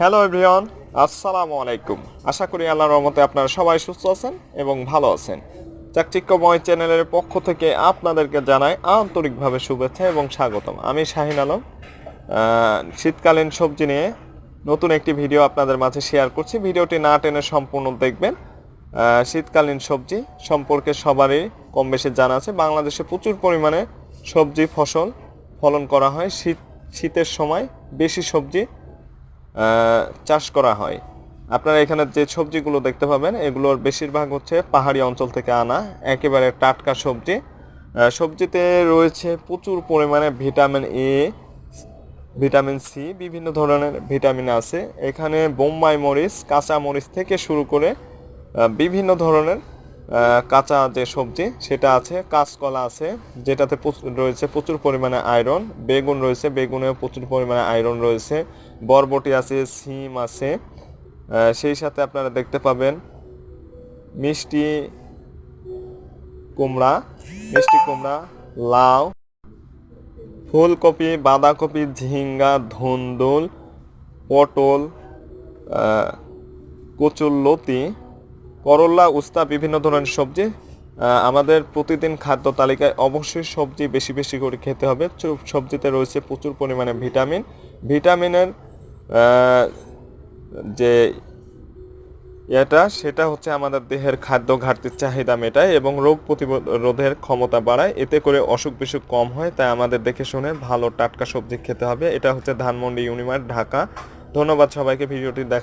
Hello everyone, আসসালামু আলাইকুম। আশা করি আল্লাহর রহমতে আপনারা সবাই সুস্থ আছেন এবং ভালো আছেন। চাকচিক্যময় চ্যানেলের পক্ষ থেকে আপনাদেরকে জানাই আন্তরিকভাবে শুভেচ্ছা এবং স্বাগতম। আমি শাহিন আলম। শীতকালীন সবজি নিয়ে নতুন একটি ভিডিও আপনাদের মাঝে শেয়ার করছি। ভিডিওটি না টেনে সম্পূর্ণ দেখবেন। শীতকালীন সবজি সম্পর্কে সবারই কম বেশি জানা আছে। বাংলাদেশে প্রচুর পরিমাণে সবজি ফলন করা হয়। শীতের সময় বেশি সবজি চাষ করা হয়। আপনারা এখানে যে সবজিগুলো দেখতে পাবেন এগুলোর বেশিরভাগ হচ্ছে পাহাড়ি অঞ্চল থেকে আনা একেবারে টাটকা সবজি। সবজিতে রয়েছে প্রচুর পরিমাণে ভিটামিন এ, ভিটামিন সি, বিভিন্ন ধরনের ভিটামিন আছে। এখানে বোম্বাই মরিচ, কাঁচা মরিচ থেকে শুরু করে বিভিন্ন ধরনের কাঁচা যে সবজি সেটা আছে। কাঁচকলা আছে যেটাতে রয়েছে প্রচুর পরিমাণে আয়রন। বেগুন রয়েছে, বেগুনেও প্রচুর পরিমাণে আয়রন রয়েছে। বরবটি আছে, সিম আছে। সেই সাথে আপনারা দেখতে পাবেন মিষ্টি কুমড়া, লাউ, ফুলকপি, বাঁধাকপি, ঝিঙ্গা, ধুন্দুল, পটল, কচুরলতি, করলা, উস্তা, বিভিন্ন ধরনের সবজি। আমাদের প্রতিদিন খাদ্য তালিকায় অবশ্যই সবজি বেশি বেশি করে খেতে হবে। সবজিতে রয়েছে প্রচুর পরিমাণে ভিটামিনের যে সেটা হচ্ছে আমাদের দেহের খাদ্য ঘাটতির চাহিদা মেটায় এবং রোগ প্রতিরোধের ক্ষমতা বাড়ায়। এতে করে অসুখ বিসুখ কম হয়। তাই আমাদের দেখে শুনে ভালো টাটকা সবজি খেতে হবে। এটা হচ্ছে ধানমন্ডি ইউনিমার্ট, ঢাকা। ধন্যবাদ সবাইকে ভিডিওটি দেখা